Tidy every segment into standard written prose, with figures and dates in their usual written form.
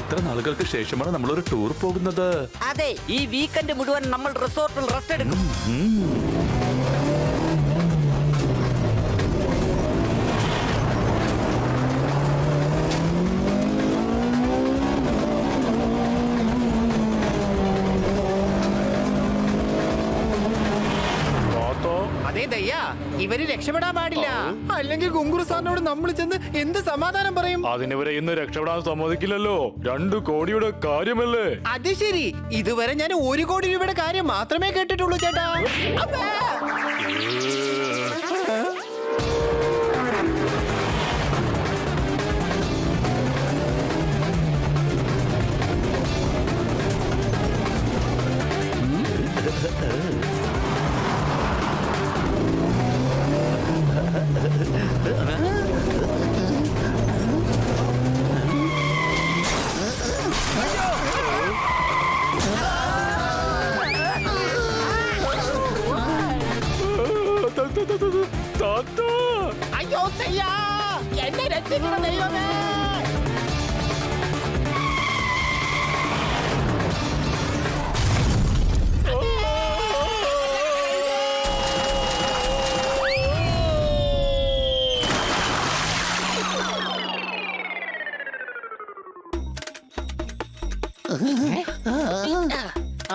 എത്ര നാളുകൾക്ക് ശേഷമാണ് നമ്മളൊരു ടൂർ പോകുന്നത്. അതെ, ഈ വീക്കെൻഡ് മുഴുവൻ നമ്മൾ റിസോർട്ടിൽ റെസ്റ്റ് എടുക്കും. അതേ ദയ്യ, ഇവര് രക്ഷപ്പെടാൻ പാടില്ല. അല്ലെങ്കിൽ ഗുങ്കുറു സാറിനോട് നമ്മൾ ചെന്ന് എന്ത് സമാധാനം പറയും? അതിനിവരെ ഇന്ന് രക്ഷപ്പെടാൻ സമ്മതിക്കില്ലല്ലോ. 2 കോടിയുടെ കാര്യമല്ലേ. അത് ശരി, ഇതുവരെ ഞാൻ 1 കോടി രൂപയുടെ കാര്യം മാത്രമേ കേട്ടിട്ടുള്ളൂ ചേട്ടാ. അയ്യോ ദയ്യ, എന്നെ രക്ഷിക്കണം ദൈവമേ.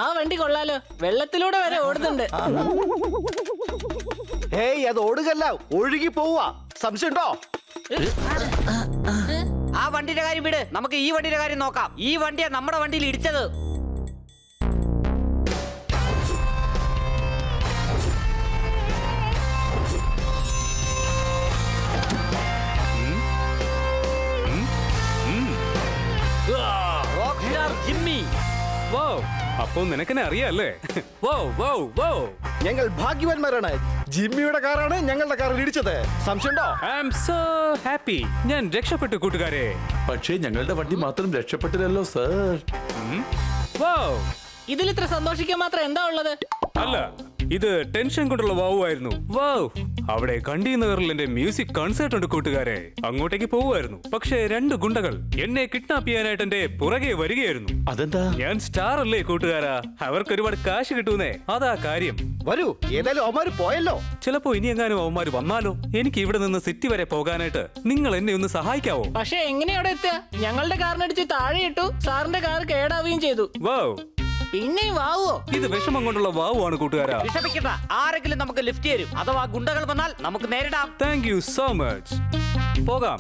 ആ വണ്ടി കൊള്ളാലോ, വെള്ളത്തിലൂടെ വരെ ഓടുന്നുണ്ട്. ഏയ്, അത് ഓടുകല്ല, ഒഴുകി പോവാ. സംശയമുണ്ടോ? ആ വണ്ടിയുടെ കാര്യം വിട്, നമുക്ക് ഈ വണ്ടിയുടെ കാര്യം നോക്കാം. ഈ വണ്ടിയാ നമ്മുടെ വണ്ടിയിൽ ഇടിച്ചത്. ജിമ്മി, അപ്പൊ നിനക്കെന്നെ അറിയാല്ലേ? ഞങ്ങൾ ഭാഗ്യവാന്മാരാണ്. ജിമ്മിയുടെ കാറാണ് ഞങ്ങളുടെ കാറിൽ ഇടിച്ചത്. സംശയമുണ്ടോ? I am so happy. ഞാൻ രക്ഷപ്പെട്ടു കൂട്ടുകാരെ. പക്ഷേ ഞങ്ങളുടെ വണ്ടി മാത്രം രക്ഷപ്പെട്ടില്ലല്ലോ സർ. ഇതിൽ ഇത്ര സന്തോഷിക്കാൻ മാത്രം എന്താ ഉള്ളത്? അല്ല, ഇത് ടെൻഷൻ കൊണ്ടുള്ള വാവുമായിരുന്നു. അവിടെ കണ്ടീനറിൽ എന്റെ മ്യൂസിക് കൺസേർട്ട് ഉണ്ട് കൂട്ടുകാരെ. അങ്ങോട്ടേക്ക് പോവുമായിരുന്നു. പക്ഷേ 2 ഗുണ്ടകൾ എന്നെ കിഡ്നാപ്പ് ചെയ്യാനായിട്ട് എന്റെ പുറകെ വരികയായിരുന്നു. അതെന്താ? ഞാൻ സ്റ്റാർ അല്ലേ കൂട്ടുകാരാ, അവർക്ക് ഒരുപാട് കാശ് കിട്ടൂന്നേ. അതാ കാര്യം. വരൂ, ഏതായാലും അവന്മാര് പോയല്ലോ. ചിലപ്പോ ഇനി എങ്ങാനും അവന്മാര് വന്നാലോ? എനിക്ക് ഇവിടെ നിന്ന് സിറ്റി വരെ പോകാനായിട്ട് നിങ്ങൾ എന്നെ ഒന്ന് സഹായിക്കാവോ? പക്ഷെ എങ്ങനെ അവിടെ എത്തുക? ഞങ്ങളുടെ കാറിനടിച്ച് താഴെ ഇട്ടു, സാറിന്റെ കാർ കേടാവുകയും ചെയ്തു. പിന്നെ വാവോ? ഇത് വിഷമം കൊണ്ടുള്ള വാവുമാണ് കൂട്ടുകാരാ. വിഷമിക്കണ്ട, ആരെങ്കിലും നമുക്ക് ലിഫ്റ്റ് തരും. അഥവാ ഗുണ്ടകൾ വന്നാൽ നമുക്ക് നേരിടാം. Thank you so much. പോകാം.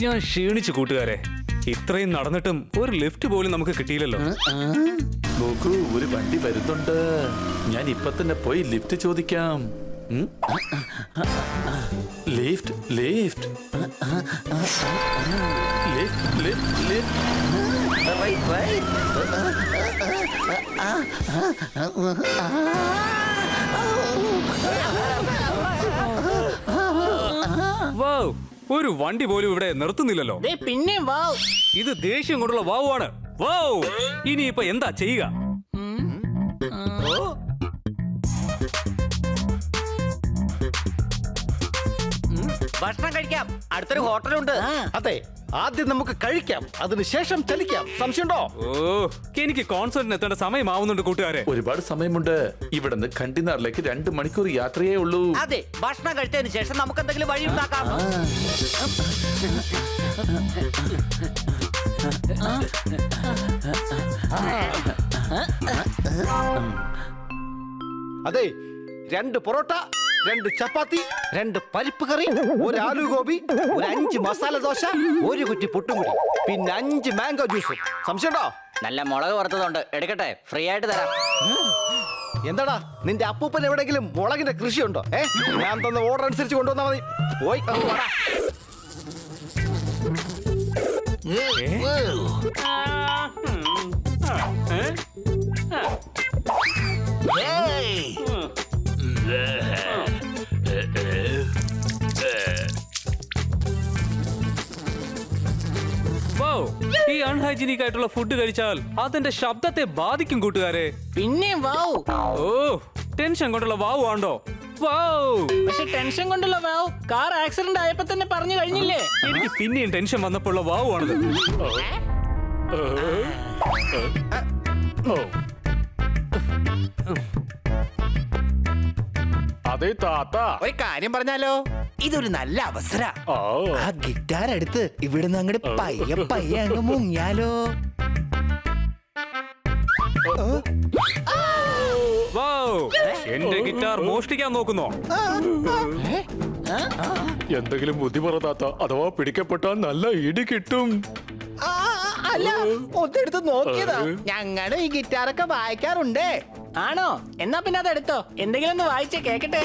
ഞാൻ ക്ഷീണിച്ചു കൂട്ടുകാരെ. ഇത്രയും നടന്നിട്ടും ഒരു ലിഫ്റ്റ് പോലും നമുക്ക് കിട്ടിയില്ലല്ലോ. നോക്കൂ, ഒരു വണ്ടി വരുന്നുണ്ട്. ഞാൻ ഇപ്പൊ തന്നെ പോയി ലിഫ്റ്റ് ചോദിക്കാം. Lift lift lift lift lift. ഒരു വണ്ടി പോലും ഇവിടെ നിർത്തുന്നില്ലല്ലോ. പിന്നെ വാവ്, ഇത് ദേഷ്യം കൊണ്ടുള്ള വാവാണ്. ഇനിയിപ്പോ എന്താ ചെയ്യുക? ഭക്ഷണം കഴിക്കാം, അടുത്തൊരു ഹോട്ടലുണ്ട്. അതെ, ആദ്യം നമുക്ക് കഴിക്കാം, അതിനുശേഷം ചലിക്കാം. സംശയമുണ്ടോ? എനിക്ക് കോൺസേർട്ടിന് എത്തേണ്ട സമയമാവുന്നുണ്ട് കൂട്ടുകാരെ. ഒരുപാട് സമയമുണ്ട്. ഇവിടുന്ന് കണ്ടിനാറിലേക്ക് 2 മണിക്കൂർ യാത്രയേ ഉള്ളൂ. അതെ, ഭക്ഷണം കഴിച്ചതിന് ശേഷം നമുക്ക് എന്തെങ്കിലും വഴി ഉണ്ടാക്കാം. അതെ, 2 പൊറോട്ട, 2 ചപ്പാത്തി, 2 പരിപ്പ് കറി, 1 ആലു ഗോബി, 5 മസാല ദോശ, 1 കുറ്റി പുട്ടും കൂടി, പിന്നെ 5 മാംഗോ ജ്യൂസും. സംശയമുണ്ടോ? നല്ല മുളക് വറുത്തതുണ്ട്, എടുക്കട്ടെ, ഫ്രീ ആയിട്ട് തരാം. എന്താടാ, നിന്റെ അപ്പൂപ്പൻ എവിടെയെങ്കിലും മുളകിന്റെ കൃഷിയുണ്ടോ? ഞാൻ തന്ന ഓർഡർ അനുസരിച്ച് കൊണ്ടുവന്നാ മതി. പോയി. ഈ അൺഹൈജീനിക് ആയിട്ടുള്ള ഫുഡ് കഴിച്ചാൽ അതിന്റെ ശബ്ദത്തെ ബാധിക്കും കൂട്ടുകാരെ. പിന്നെ വാവ്, ഓ ടെൻഷൻ കൊണ്ടുള്ള വാവ് ആണ്ടോ? വാവ്! പക്ഷെ ടെൻഷൻ കൊണ്ടുള്ള വാവ് കാർ ആക്സിഡന്റ് ആയപ്പോ തന്നെ പറഞ്ഞു കഴിഞ്ഞില്ലേ? എനിക്ക് പിന്നെയും ടെൻഷൻ വന്നപ്പോഴുള്ള വാവ് ആണത്. അതെ താത്ത. ഒരു കാര്യം പറഞ്ഞാലോ, ഇതൊരു നല്ല അവസര. ആ. ആ ഗിറ്റാർ എടുത്ത് ഇവിടുന്ന് അങ്ങോട്ട് പയ്യെ പയ്യെ അങ്ങ് മുങ്ങിയാലോ? വാവ്! എന്റെ ഗിറ്റാർ മോഷ്ടിക്കാൻ നോക്കുന്നോ? എന്തെങ്കിലും ബുദ്ധി പറ താത്ത, അഥവാ പിടിക്കപ്പെട്ടാൽ നല്ല ഇടി കിട്ടും. അല്ല, ഒന്നെടുത്ത് നോക്കിയതാ. ഞങ്ങള് ഈ ഗിറ്റാറൊക്കെ വായിക്കാറുണ്ട്. ആണോ? എന്നാ പിന്നെ അത് എടുത്തോ, എന്തെങ്കിലും ഒന്ന് വായിച്ചേ കേക്കട്ടെ.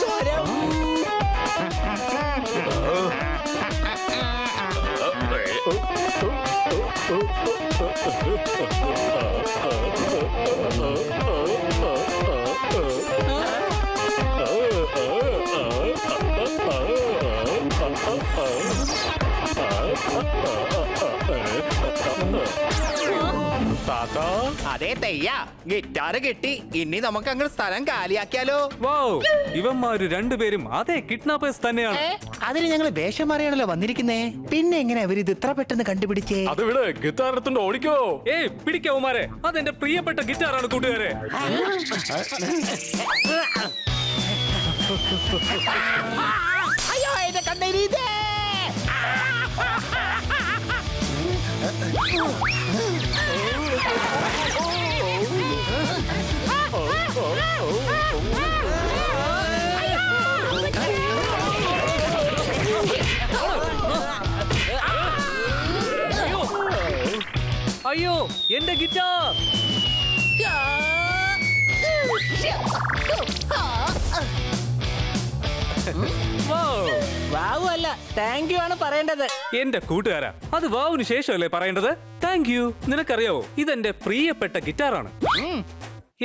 സ്വരം. താത്ത, അതെ തെയ്യ, ഗിറ്റാറ് കിട്ടി. ഇനി നമുക്ക് അങ്ങ് സ്ഥലം കാലിയാക്കിയാലോ? വാവ്! ഇവന്മാര് രണ്ടുപേരും അതേ കിഡ്നാപ്പേഴ്സ് തന്നെയാണ്. അതിന് ഞങ്ങൾ വേഷം മാറിയാണല്ലോ വന്നിരിക്കുന്നേ. പിന്നെ എങ്ങനെ അവരിത് ഇത്ര പെട്ടെന്ന് കണ്ടുപിടിച്ചേ? അത് വിടെ ഗിത്താർ എടുത്തോണ്ട് ഓടിക്കോ. ഏയ് പിടിക്കവുമാരെ, അതെന്റെ പ്രിയപ്പെട്ട ഗിറ്റാറാണ് കൂട്ടുകാരെ. അയ്യോ, എന്റെ കണ്ണീരിതേ. അയ്യോ, എന്റെ ഗിറ്റാർ! വാവ്! വാവു അല്ല, താങ്ക് യു ആണ് പറയേണ്ടത്. എന്റെ കൂട്ടുകാരാ, അത് വാവിന് ശേഷമല്ലേ പറയേണ്ടത്? Thank you. നിനക്കറിയാവോ, ഇതെന്റെ പ്രിയപ്പെട്ട ഗിറ്റാറാണ്.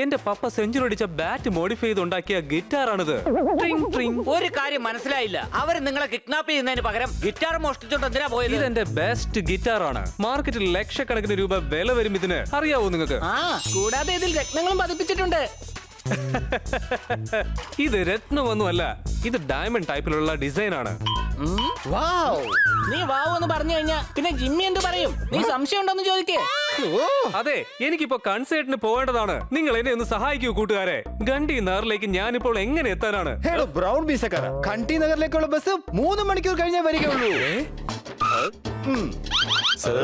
എന്റെ പപ്പ സെഞ്ചുറി അടിച്ച ബാറ്റ് മോഡിഫൈ ചെയ്ത് ഉണ്ടാക്കിയ ഗിറ്റാറാണിത്. ട്രിങ് ട്രിങ്. ഒരു കാര്യം മനസ്സിലായില്ല, അവര് നിങ്ങളെ കിഡ്നാപ്പ് ചെയ്യുന്നതിന് പകരം ഗിറ്റാർ മോഷ്ടിച്ചോണ്ട് എന്തിനാ പോയത്? ഇതെന്റെ ബെസ്റ്റ് ഗിറ്റാറാണ്. മാർക്കറ്റിൽ ലക്ഷക്കണക്കിന് രൂപ വില വരും ഇതിന്. അറിയാവോ നിങ്ങൾക്ക്? ആ, കൂടാതെ ഇതിൽ രത്നങ്ങളും പതിപ്പിച്ചിട്ടുണ്ട്. ഇത് രത്നമൊന്നുമല്ല, ഇത് ഡയമണ്ട് ടൈപ്പിലുള്ള ഡിസൈൻ ആണ്. വൗ! നീ വാവു എന്ന് പറഞ്ഞു കഴിഞ്ഞാ പിന്നെ ജിമ്മി എന്ത് പറയും? നീ സംശയം ഉണ്ടോന്ന് ചോദിക്കേ. അതെ, എനിക്കിപ്പോ കൺസേർട്ടിന് പോകേണ്ടതാണ്. നിങ്ങൾ എന്നെ ഒന്ന് സഹായിക്കൂ കൂട്ടുകാരെ. ഗണ്ടി നഗറിലേക്ക് ഞാനിപ്പോൾ എങ്ങനെ എത്താനാണ്? ഹേടോ ബ്രൗൺ ബീസക്കാര, കണ്ടി നഗറിലേക്കുള്ള ബസ് 3 മണിക്കൂർ കഴിഞ്ഞേ വരികയുള്ളൂ. സർ,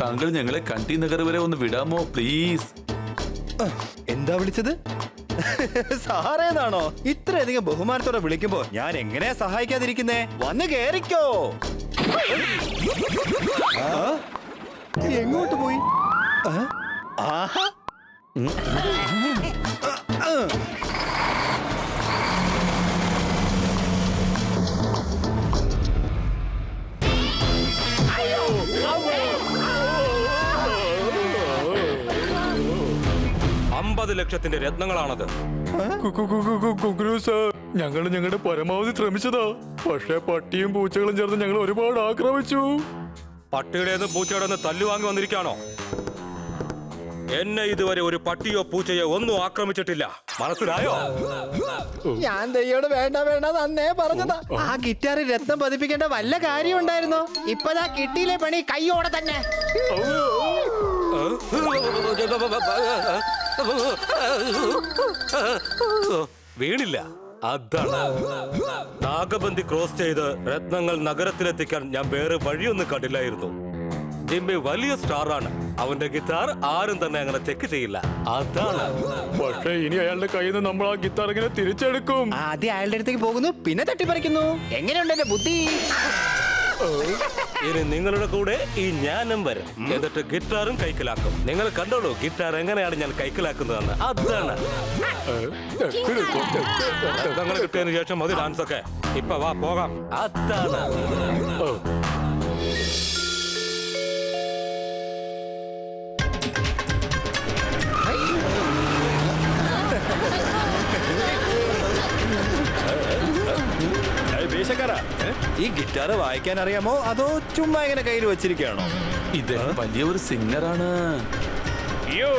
താങ്കൾ ഞങ്ങളെ കണ്ടി നഗർ വരെ ഒന്ന് വിടാമോ പ്ലീസ്? എന്താ വിളിച്ചത്? സാറേന്നാണോ? ഇത്രയധികം ബഹുമാനത്തോടെ വിളിക്കുമ്പോ ഞാൻ എങ്ങനെയാ സഹായിക്കാതിരിക്കുന്നേ? വന്ന് കേറിക്കോ. ആ? എങ്ങോട്ട് പോയി? ആഹാ. ലക്ഷത്തിന്റെ രത്നങ്ങളാണത്. ഞങ്ങൾ ഞങ്ങളുടെ പരമാവധി ശ്രമിച്ചതാ, പക്ഷേ പട്ടിയും പൂച്ചകളും ചേർന്ന് ഞങ്ങൾ ഒരുപാട് ആക്രമിച്ചു. പട്ടിയുടേതും പൂച്ചയുടെന്ന് തല്ലുവാങ്ങി വന്നിരിക്കാണോ? എന്നെ ഇതുവരെ ഒരു പട്ടിയോ പൂച്ചയോ ഒന്നും ആക്രമിച്ചിട്ടില്ല, മനസ്സിലായോ? ഞാൻ ദയ്യോട് വേണ്ട വേണ്ട നന്നേ പറഞ്ഞതാ. ആ ഗിറ്റാറിൽ രത്നം പതിപ്പിക്കേണ്ട വല്ല കാര്യം ഉണ്ടായിരുന്നോ? ഇപ്പതാ കിട്ടിയില്ലേ പണി കയ്യോടെ തന്നെ. വീണില്ല, അതാണ്. നാഗബന്ധി ക്രോസ് ചെയ്ത് രത്നങ്ങൾ നഗരത്തിലെത്തിക്കാൻ ഞാൻ വേറെ വഴിയൊന്നും കണ്ടില്ലായിരുന്നു. ജിമ്മി വലിയ സ്റ്റാറാണ്, അവന്റെ ഗിറ്റാർ ആരും തന്നെ അങ്ങനെ ചെക്ക് ചെയ്യില്ല, അതാണ്. പക്ഷേ ഇനി അയാളുടെ കയ്യിൽ നിന്ന് നമ്മൾ ആ ഗിത്താർ ഇങ്ങനെ തിരിച്ചെടുക്കും. ആദ്യം അയാളുടെ അടുത്തേക്ക് പോകുന്നു, പിന്നെ തട്ടിപ്പറിക്കുന്നു. എങ്ങനെയുണ്ട് എന്റെ ബുദ്ധി? ഇനി നിങ്ങളുടെ കൂടെ ഈ ഞാനും വരും, എന്നിട്ട് ഗിറ്റാറും കൈക്കലാക്കും. നിങ്ങൾ കണ്ടോളൂ ഗിറ്റാർ എങ്ങനെയാണ് ഞാൻ കൈക്കലാക്കുന്നതെന്ന്, അതാണ്. രത്നങ്ങൾ കിട്ടിയതിനു ശേഷം മതി ഡാൻസ് ഒക്കെ. ഇപ്പൊ വാ പോകാം, അതാണ്. ഈ ഗിറ്റാർ വായിക്കാൻ അറിയാമോ അതോ ചുമ്മാ ഇങ്ങനെ കയ്യിൽ വെച്ചിരിക്കുകയാണോ? ഇദ്ദേഹം വലിയൊരു സിംഗറാണ്. അയ്യോ,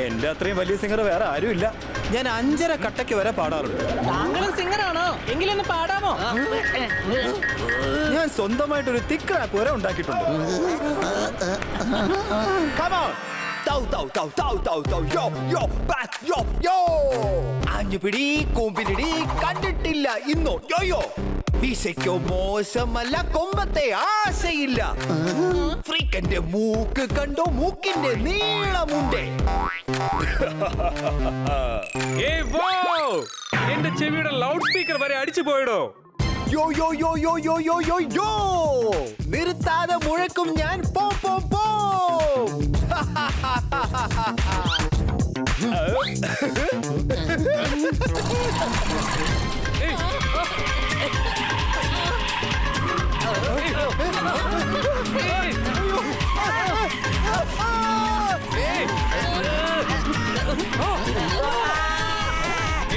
എന്റെ അത്രയും വലിയ സിംഗർ വേറെ ആരുമില്ല. ഞാൻ 5.5 കട്ടയ്ക്ക് വരെ പാടാറുണ്ട്. താങ്കളും സിംഗറാണോ? എങ്കിലൊന്ന് പാടാമോ? ഞാൻ സ്വന്തമായിട്ടൊരു തിക്ക് റാപ്പ് വരെ ഉണ്ടാക്കിയിട്ടുണ്ട്. Come on. Tau, tau, tau, tau, tau, tau, yo, yo, back, yo, yo. ആഞ്ഞുപിടി കൂമ്പിലിടി കണ്ടിട്ടില്ല ഇന്നോ യോയോ. വീശയ്ക്കോ മോശമല്ല, കൊമ്പത്തെ ആശയില്ല. ഫ്രീക്കന്റെ മൂക്ക് കണ്ടോ, മൂക്കിന്റെ നീളമുണ്ടേ. ഏയ് വൗ! എന്റെ ചെവിയുടെ ലൗഡ് സ്പീക്കർ വരെ അടിച്ചു പോയിടോ. യോ യോ യോ യോ യോ യോ യോ യോ, നിർത്താതെ മുഴക്കും ഞാൻ പോ പോ പോ.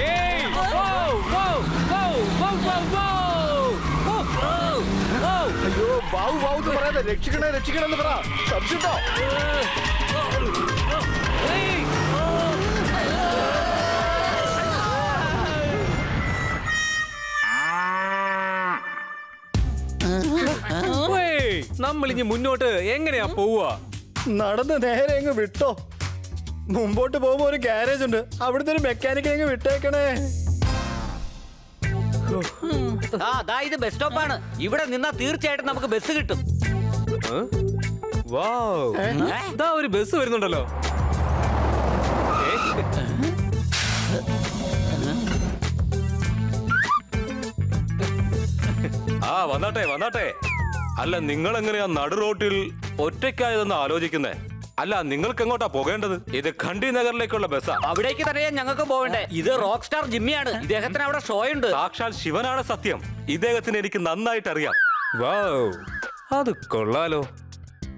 ഏയ് wow wow wow wow wow wow. അയ്യോ വാവ് വാവ് എന്ന് പറയാതെ രക്ഷിക്കണേ രക്ഷിക്കണേ എന്ന് പറ. സംശയട്ടോ? നമ്മൾ ഇനി മുന്നോട്ട് എങ്ങനെയാ പോവുക? നടന്ന് നേരെ അങ്ങ് വിട്ടോ. മുമ്പോട്ട് പോകുമ്പോ ഒരു ഗ്യാരേജ് ഉണ്ട്, അവിടുത്തെ ഒരു മെക്കാനിക്കിനെ അങ്ങ് വിട്ടേക്കണേ. ദാ ഇത് ബസ് സ്റ്റോപ്പാണ്. ഇവിടെ നിന്നാ തീർച്ചയായിട്ടും നമുക്ക് ബസ് കിട്ടും. വൗ, ദാ ഒരു ബസ് വരുന്നുണ്ടല്ലോ. ആ വന്നാട്ടെ വന്നാട്ടെ. അല്ല, നിങ്ങൾ എങ്ങനെയാ നടു റോട്ടിൽ ഒറ്റയ്ക്കായതെന്ന് ആലോചിക്കുന്നേ? അല്ല, നിങ്ങൾക്ക് എങ്ങോട്ടാ പോകേണ്ടത്? ഇത് ഖണ്ഡി നഗറിലേക്കുള്ള ബസ്സാ. അവിടേക്ക് തന്നെയാ ഞങ്ങൾക്ക് പോകണ്ടേ. ഇത് റോക്ക് സ്റ്റാർ ജിമ്മിയാണ്. ഇദ്ദേഹത്തിന് അവിടെ ഷോ ഉണ്ട്. സാക്ഷാൽ ശിവനാണ് സത്യം. ഇദ്ദേഹത്തിന് എനിക്ക് നന്നായിട്ട് അറിയാം. വൗ, അത് കൊള്ളാലോ.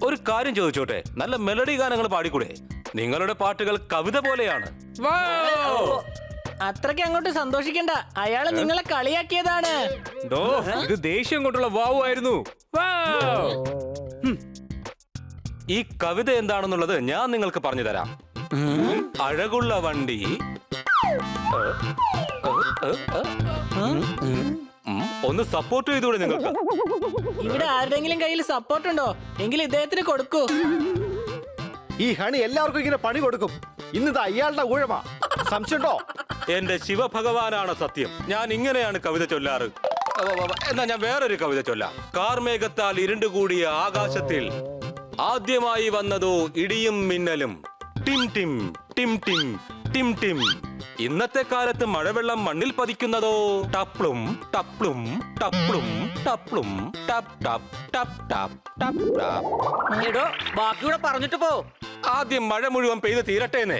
ഒരു കാര്യം ചോദിച്ചോട്ടെ, നല്ല മെലഡി ഗാനങ്ങൾ പാടിക്കൂടെ? നിങ്ങളുടെ പാട്ടുകൾ കവിത പോലെയാണ്. വൗ, അത്രയ്ക്ക് അങ്ങോട്ട് സന്തോഷിക്കണ്ട. അയാള് നിങ്ങളെ കളിയാക്കിയതാണ്. ദോ, ഇത് ദേഷ്യം കൊണ്ടുള്ള വാവു ആയിരുന്നു. വൗ. ഈ കവിത എന്താണെന്നുള്ളത് ഞാൻ നിങ്ങൾക്ക് പറഞ്ഞു തരാം. അഴകുള്ള വണ്ടി ഒന്ന് സപ്പോർട്ട് ചെയ്തൂടെ നിങ്ങൾക്ക്? ഇവിടെ ആരുടെങ്കിലും കയ്യിൽ സപ്പോർട്ട് ഉണ്ടോ? എങ്കിൽ ഇദ്ദേഹത്തിന് കൊടുക്കൂ. ഈ ഹണി എല്ലാവർക്കും ഇങ്ങനെ പണി കൊടുക്കും. ഇന്നിത് അയാളുടെ ഊഴമാ. സംശയമുണ്ടോ? എന്റെ ശിവഭഗവാനാണ് സത്യം. ഞാൻ ഇങ്ങനെയാണ് കവിത ചൊല്ലാറ്. എന്നാ ഞാൻ വേറൊരു കവിത ചൊല്ലാം. കാർമേഘത്താൽ ഇരുണ്ടുകൂടിയ ആകാശത്തിൽ ആദ്യമായി വന്നതോ ഇടിയും മിന്നലും. Tim Tim Tim Tim Tim Tim. ഇന്നത്തെ കാലത്ത് മഴവെള്ളം മണ്ണിൽ പതിക്കുന്നതോ ടപ്ലും ടപ്ലും ടപ്ലും ടപ്ലും ടപ് ടപ് ടപ് ടപ് ടപ് ടപ്. എടോ, ബാക്കിയൂടെ പറഞ്ഞിട്ട് പോ. ആദ്യം മഴ മുഴുവൻ പെയ്ത് തീരട്ടേന്നേ.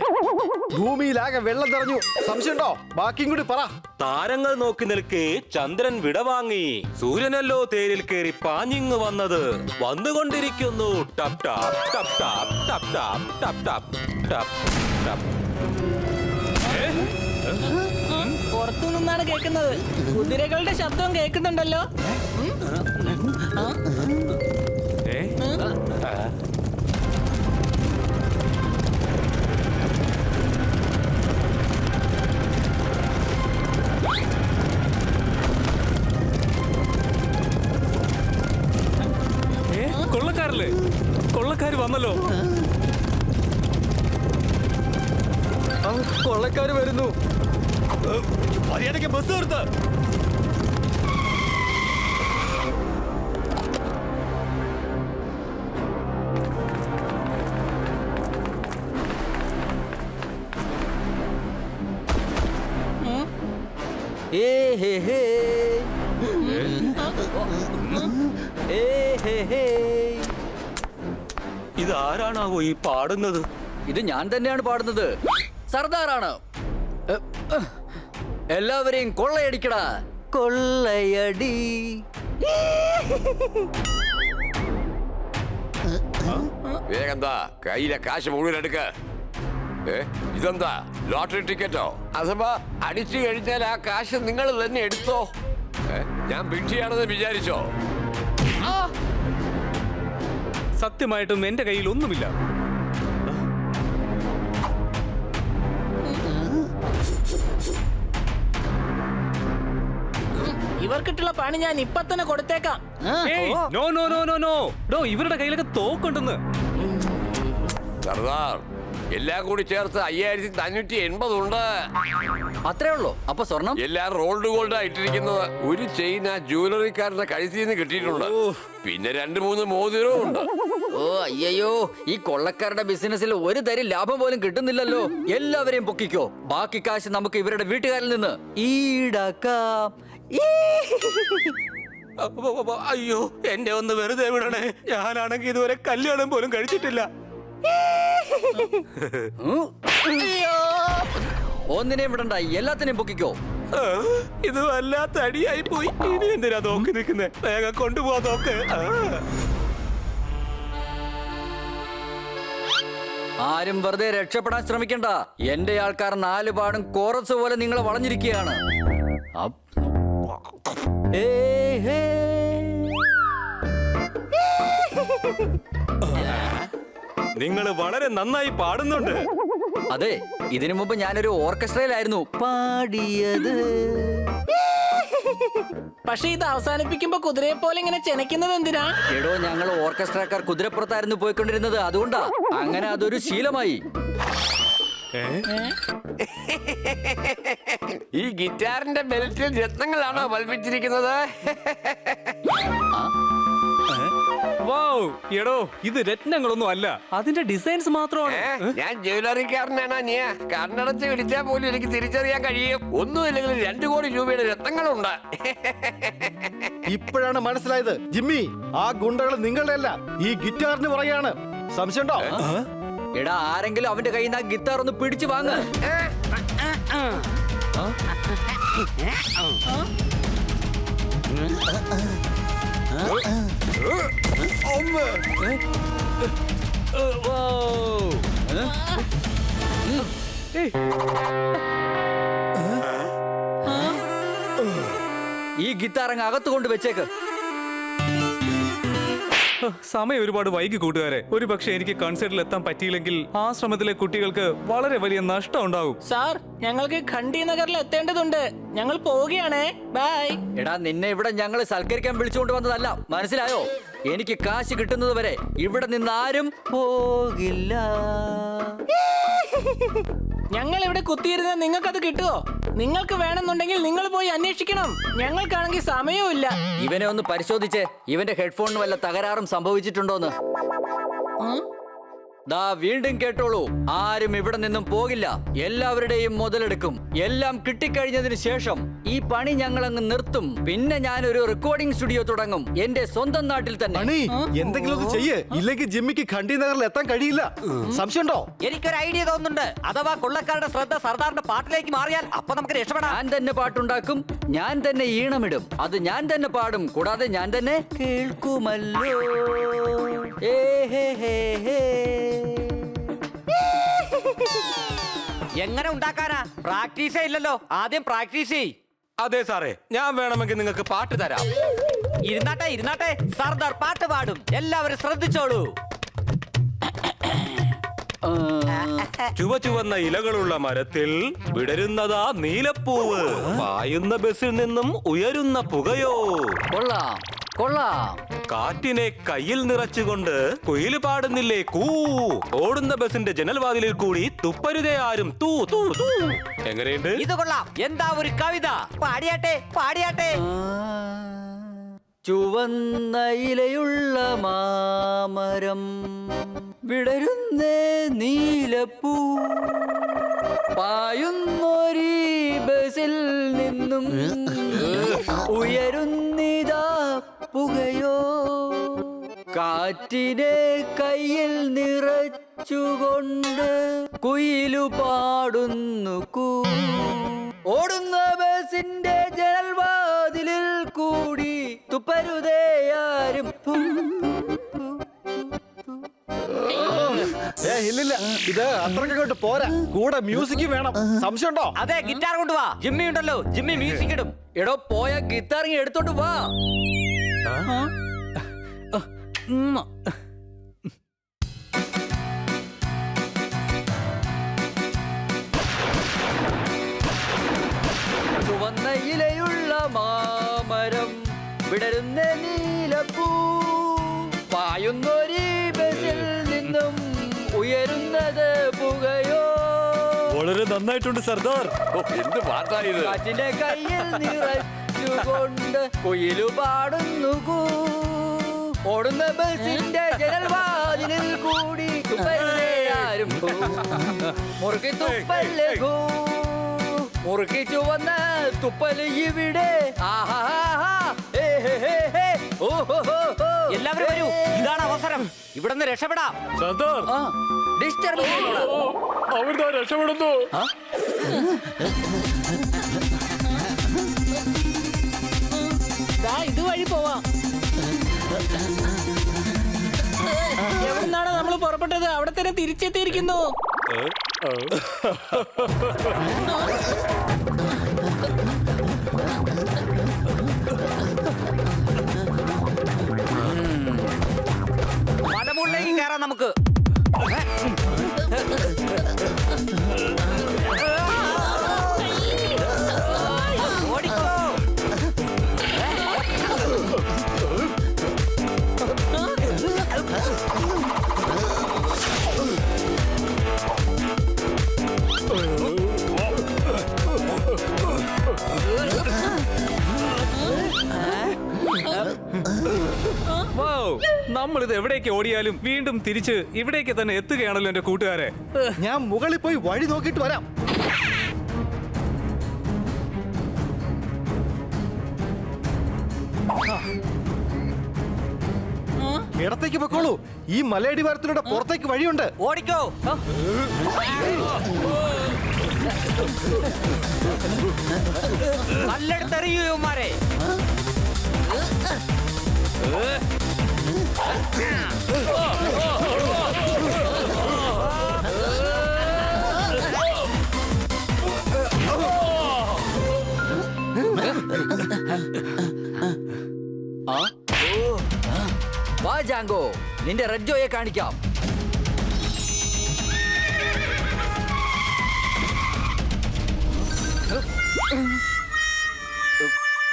ഭൂമിയിലാകെ വെള്ളം നിറഞ്ഞു. സംശയമുണ്ടോ? ബാക്കിയും കൂടി പറ. താരങ്ങൾ നോക്കി നിൽക്കെ ചന്ദ്രൻ വിടവാങ്ങി. സൂര്യനല്ലോ തേരിൽ കയറി പാഞ്ഞിങ് വന്നത്. വന്നുകൊണ്ടിരിക്കുന്നു ടപ് ടാപ് ടപ് ടാപ് ടപ് ടാപ് ടപ് ടാപ് ടപ് ടപ്. പുറത്തു നിന്നാണ് കേൾക്കുന്നത്. കുതിരകളുടെ ശബ്ദം കേൾക്കുന്നുണ്ടല്ലോ. കൊള്ളക്കാരല്ലേ? കൊള്ളക്കാര് വന്നല്ലോ. കൊള്ളക്കാര് വരുന്നു. മര്യാദയ്ക്ക് ബസ് നിർത്ത്. ഇതാരാണാവോ ഈ പാടുന്നത്? ഇത് ഞാൻ തന്നെയാണ് പാടുന്നത്. സർദാറാണ്. എല്ലാവരെയും കൊള്ളയടിക്കടാ, കൊള്ളയടി. വേഗന്താ കയ്യിലെ കാശ് മുഴുവൻ എടുക്ക. ഇതെന്താ ലോട്ടറി ടിക്കറ്റോ? അഥവാ അടിച്ചു കഴിഞ്ഞാൽ ആ കാശ് നിങ്ങൾ തന്നെ എടുത്തോ. ഞാൻ ഭിക്ഷയാണെന്ന് വിചാരിച്ചോ? സത്യമായിട്ടും എന്റെ കയ്യിൽ ഒന്നുമില്ല. ഇവർക്കിട്ടുള്ള പണി ഞാൻ ഇപ്പൊ തന്നെ കൊടുത്തേക്കാം. ഏയ്, no no no no no ഡോ, ഇവരുടെ കയ്യിലൊക്കെ തോക്കുണ്ടെന്ന്. സർദാർ എല്ലാം കൂടി ചേർത്ത് 5480 ഉണ്ട്. അത്രേ ഉള്ളൂ. അപ്പൊ സ്വർണം എല്ലാം റോൾഡ് ഗോൾഡാ ഇട്ടിരിക്കുന്നത്. ഒരു ചെയിൻ ആ ജ്വല്ലറിക്കാരന്റെ കഴുത്തിൽ നിന്ന് കിട്ടിയിട്ടുണ്ട്. പിന്നെ 2-3 മോതിരവും ഉണ്ട്. ഓ അയ്യോ, ഈ കൊള്ളക്കാരുടെ ബിസിനസ്സിൽ ഒരു തരി ലാഭം പോലും കിട്ടുന്നില്ലല്ലോ. എല്ലാവരെയും പൊക്കിക്കോ. ബാക്കി കാശ് നമുക്ക് ഇവരുടെ വീട്ടുകാരിൽ നിന്ന് ഈടാക്കാം. അയ്യോ, എന്നെ ഒന്ന് വെറുതെ വിടണേ. ഞാനാണെങ്കിൽ ഇതുവരെ കല്യാണം പോലും കഴിച്ചിട്ടില്ല. ഒന്നിനെയും വിടണ്ട, എല്ലാത്തിനെയും പൊക്കിക്കോ. ഇത് വല്ലാത്ത അടിയായി പോയി. ഇനി എന്തിനാ നോക്കി നിൽക്കുന്നേ? വേഗം കൊണ്ടുപോവാ നോക്ക്. ആരും വെറുതെ രക്ഷപ്പെടാൻ ശ്രമിക്കണ്ട. എന്റെ ആൾക്കാർ 4 പാടും കോറസ് പോലെ നിങ്ങളെ വളഞ്ഞിരിക്കുകയാണ്. നിങ്ങൾ വളരെ നന്നായി പാടുന്നുണ്ട്. അതെ, ഇതിനു മുമ്പ് ഞാനൊരു ഓർക്കസ്ട്രയിലായിരുന്നു പാടിയത്. പക്ഷെ ഇത് അവസാനിപ്പിക്കുമ്പോ കുതിരയെ പോലെ ഇങ്ങനെ ചെനക്കുന്നത് എന്തിനാ? എടോ, ഞങ്ങൾ ഓർക്കസ്ട്രക്കാർ കുതിരപ്പുറത്തായിരുന്നു പോയിക്കൊണ്ടിരുന്നത്. അതുകൊണ്ടാ അങ്ങനെ അതൊരു ശീലമായി. ഈ ഗിറ്റാറിന്റെ ബെൽറ്റിൽ രത്നങ്ങളാണോ പൽപ്പിച്ചിരിക്കുന്നത്? വൗ, എടോ, ഇത് രത്നങ്ങളൊന്നും അല്ല, അതിന്റെ ഡിസൈൻസ് മാത്രമാണ്. ഞാൻ ജ്വല്ലറിക്കാരനാണോ? നീ കണ്ണടച്ച് പിടിച്ചാൽ പോലും എനിക്ക് തിരിച്ചറിയാൻ കഴിയും. ഒന്നുമില്ലെങ്കിൽ 2 കോടി രൂപയുടെ രത്നങ്ങളുണ്ട്. ഇപ്പോഴാണ് മനസ്സിലായത് ജിമ്മി, ആ ഗുണ്ടകൾ നിങ്ങളുടെ അല്ല, ഈ ഗിറ്റാറിന് പറയാണ്. സംശയമുണ്ടോ? എടാ, ആരെങ്കിലും അവന്റെ കയ്യിൽ നിന്ന് ആ ഗിത്താർ ഒന്ന് പിടിച്ചു വാങ്ങ്. ഈ ഗിത്താർ അങ്ങ് അകത്ത് കൊണ്ട് വെച്ചേക്ക്. സമയം ഒരുപാട് വൈകി കൂട്ടുകാരെ. ഒരു പക്ഷെ എനിക്ക് കൺസേർട്ടിൽ എത്താൻ പറ്റിയില്ലെങ്കിൽ ആശ്രമത്തിലെ കുട്ടികൾക്ക് വളരെ വലിയ നഷ്ടം ഉണ്ടാവും. സാർ, ഞങ്ങൾക്ക് ഖണ്ഡി നഗറിൽ എത്തേണ്ടതുണ്ട്. ഞങ്ങൾ പോവുകയാണേ. ബൈ. എടാ, നിന്നെ ഇവിടെ ഞങ്ങൾ സൽക്കരിക്കാൻ വിളിച്ചുകൊണ്ട് വന്നതല്ല, മനസ്സിലായോ? എനിക്ക് കാശ് കിട്ടുന്നത് വരെ ഇവിടെ നിന്ന് ആരും പോകില്ല. ഞങ്ങൾ ഇവിടെ കുത്തിയിരുന്ന നിങ്ങൾക്കത് കിട്ടുമോ? നിങ്ങൾക്ക് വേണമെന്നുണ്ടെങ്കിൽ നിങ്ങൾ പോയി അന്വേഷിക്കണം. ഞങ്ങൾക്കാണെങ്കിൽ സമയവും ഇല്ല. ഇവനെ ഒന്ന് പരിശോധിച്ച് ഇവന്റെ ഹെഡ്ഫോണിന് വല്ല തകരാറും സംഭവിച്ചിട്ടുണ്ടോന്ന്. ദാ വീണ്ടും കേട്ടോളൂ, ആരും ഇവിടെ നിന്നും പോകില്ല. എല്ലാവരുടെയും മുതലെടുക്കും. എല്ലാം കിട്ടിക്കഴിഞ്ഞതിന് ശേഷം ഈ പണി ഞങ്ങൾ അങ്ങ് നിർത്തും. പിന്നെ ഞാനൊരു റെക്കോർഡിംഗ് സ്റ്റുഡിയോ തുടങ്ങും, എന്റെ സ്വന്തം നാട്ടിൽ തന്നെ. എന്തെങ്കിലും ഒന്ന് ചെയ്യേ, ഇല്ലെങ്കിൽ ജിമ്മിക്ക് ഖണ്ഡി നഗറിൽ എത്താൻ കഴിയില്ല. സംശയമുണ്ടോ? എനിക്കൊരു ഐഡിയ തോന്നുന്നുണ്ട്. അഥവാ കൊള്ളക്കാരുടെ ശ്രദ്ധ സർദാറിന്റെ പാട്ടിലേക്ക് മാറിയാൽ അപ്പൊ നമുക്ക് രക്ഷപ്പെടാം. ഞാൻ തന്നെ പാട്ടുണ്ടാക്കും, ഞാൻ തന്നെ ഈണമിടും, അത് ഞാൻ തന്നെ പാടും, കൂടാതെ ഞാൻ തന്നെ കേൾക്കുമല്ലോ. എങ്ങനെ ഉണ്ടാക്കാനാ? പ്രാക്ടീസേ ഇല്ലല്ലോ. ആദ്യം പ്രാക്ടീസ് ചെയ്. അതെ സാറേ, ഞാൻ വേണമെങ്കിൽ നിങ്ങൾക്ക് പാട്ട് തരാം. ഇരുന്നാട്ടെ ഇരുന്നാട്ടെ, സർദാർ പാട്ട് പാടും. എല്ലാവരും ശ്രദ്ധിച്ചോളൂ. ചുവന്ന ഇലകളുള്ള മരത്തിൽ വിടരുന്നതാ നീലപ്പൂവ്. പായുന്ന ബസ്സിൽ നിന്നും ഉയരുന്ന പുകയോ. കൊള്ളാം കൊള്ളാം. കാറ്റിനെ കയ്യിൽ നിറച്ചുകൊണ്ട് കുയില് പാടുന്നില്ലേ കൂ. ഓടുന്ന ബസിന്റെ ജനൽവാതിലിൽ കൂടി തുപ്പരുതേ ആരും തൂ തൂ തൂ. എങ്ങനെയുണ്ട്? ഇത് കൊള്ളാം. എന്താ ഒരു കവിത? പാടിയാട്ടെ പാടിയാട്ടെ. ചുവന്ന ഇലയുള്ള മാമരം വിടരുന്നേ നീലപ്പൂ. പായുന്നൊരീ ബസിൽ നിന്നും ഉയരുന്നിതാ പുകയോ. കാറ്റിനെ കയ്യിൽ നിറച്ചുകൊണ്ട് കുയിലു പാടുന്നു കൂ. ഓടുന്ന ബസിന്റെ ജനൽവാതിലിൽ കൂടി തുപ്പരുതേയാരും. ഇല്ലില്ല, ഇത് അത്രക്കങ്ങോട്ട് പോരാ. കൂടെ മ്യൂസിക് വേണം. സംശയമുണ്ടോ? അതെ, ഗിറ്റാർ കൊണ്ടുവാ. ജിമ്മി ഉണ്ടല്ലോ, ജിമ്മി മ്യൂസിക് ഇടും. എടോ, പോയ ഗിറ്റാർ എടുത്തോണ്ട് വാ. ചുവന്ന ഇലയുള്ള മാമരം വിടരുന്ന നീലപ്പൂ പായുന്നൊരു ബസിൽ നിന്നും ഉയരുന്നത് പുകയോ. വളരെ നന്നായിട്ടുണ്ട് സർദാർ. എന്ത് പാട്ടായത്? കാറ്റിന്റെ കയ്യിൽ നിറച്ചുകൊണ്ട് കുയിലു പാടുന്നു കൂ. ഓടുന്ന ബസിന്റെ ജനൽവാതിലിൽ കൂടി തുപ്പല്ലേ ആരും കൂ. മുറുക്കി തുപ്പല്ലേ കൂ. മുറുക്കി ചുവന്ന തുപ്പല് ഇവിടെ. എല്ലാവരും വരൂ, ഇതാണ് അവസരം. ഇവിടെ നിന്ന് രക്ഷപ്പെടാം. സർദാർ, ഡിസ്റ്റർബ് അവിടുന്ന് രക്ഷപ്പെടുന്നു. ഇതുവഴി പോവാം. എവിടുന്നാണ് നമ്മൾ പുറപ്പെട്ടത് അവിടെ തന്നെ തിരിച്ചെത്തിയിരിക്കുന്നു. മലമുകളിലേക്ക് കയറാം നമുക്ക്. ഓടിക്കോ. നമ്മളിത് എവിടേക്ക് ഓടിയാലും വീണ്ടും തിരിച്ച് ഇവിടേക്ക് തന്നെ എത്തുകയാണല്ലോ എന്റെ കൂട്ടുകാരെ. ഞാൻ മുകളിൽ പോയി വഴി നോക്കിയിട്ട് വരാം. ഇടത്തേക്ക് പൊക്കോളൂ. ഈ മലയടിവാരത്തിലൂടെ പുറത്തേക്ക് വഴിയുണ്ട്. ഓടിക്കോ. നല്ലെടുത്തറിയൂമാരെ. വാ ജാങ്കോ, നിന്റെ റെഡ്ജോയെ കാണിക്കാം.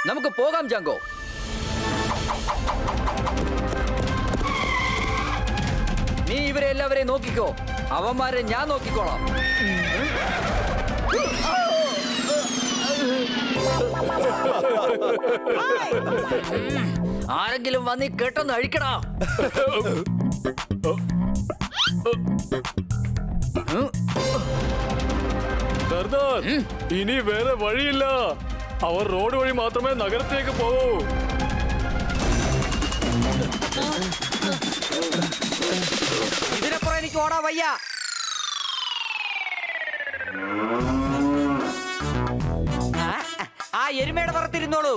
നമുക്ക് പോകാം ജാങ്കോ. നീ ഇവരെ എല്ലാവരെയും നോക്കിക്കോ, അവന്മാരെ ഞാൻ നോക്കിക്കോളാം. ആരെങ്കിലും വന്നി കേട്ടൊന്ന് അഴിക്കടാ. സർദാർ, ഇനി വേറെ വഴിയില്ല. അവർ റോഡ് വഴി മാത്രമേ നഗരത്തിലേക്ക് പോകൂ. ഇതിനപ്പുറം എനിക്ക് ഓടാ വയ്യ. ആ എരുമയുടെ പുറത്തിരുന്നോളൂ.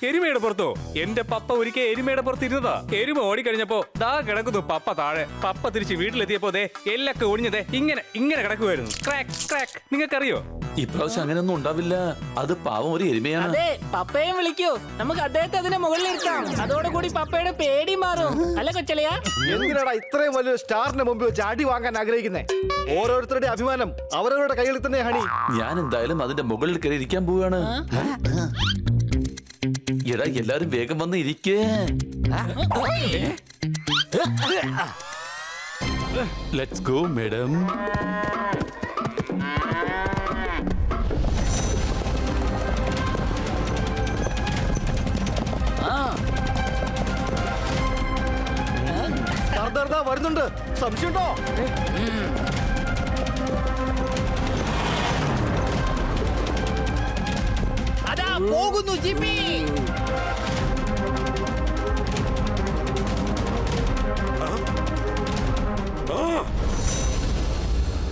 എരുമയുടെ പുറത്തോ? എന്റെ പപ്പ ഒരിക്കൽ എരുമയുടെ പുറത്തിരുന്നതാ. എരുമ ഓടിക്കഴിഞ്ഞപ്പോ ദാ കിടക്കുന്നു പപ്പ താഴെ. പപ്പ തിരിച്ച് വീട്ടിലെത്തിയപ്പോ ദേ എല്ലൊക്കെ ഒടിഞ്ഞതേ ഇങ്ങനെ ഇങ്ങനെ കിടക്കുമായിരുന്നു. Crack crack. നിങ്ങൾക്കറിയോ? ഇപ്രാവശ്യം അങ്ങനെയൊന്നും ഉണ്ടാവില്ല. അത് പാവം ഒരു എരുമയാണ്. അതെ, പപ്പയെ വിളിക്കൂ. നമുക്ക് അദ്ദേഹത്തെ അതിന്റെ മുകളിൽ ഇരുത്താം. അതോടുകൂടി പപ്പയുടെ പേടി മാറും. അല്ല കൊച്ചളിയാ? എന്തിനാടാ ഇത്രയും വലിയൊരു സ്റ്റാറിന് മുമ്പ് വെച്ച് അടി വാങ്ങാൻ ആഗ്രഹിക്കുന്നേ? ഓരോരുത്തരുടെ അഭിമാനം അവരവരുടെ കയ്യിൽ തന്നെ ഹണി. ഞാൻ എന്തായാലും അതിന്റെ മുകളിൽ കയറി ഇരിക്കാൻ പോവാണ്. എടാ, എല്ലാരും വേഗം വന്ന് ഇരിക്കേ. Let's go madam. വരുന്നുണ്ട്. സംശയമുണ്ടോ? അതാ പോകുന്നു ജിമ്മി.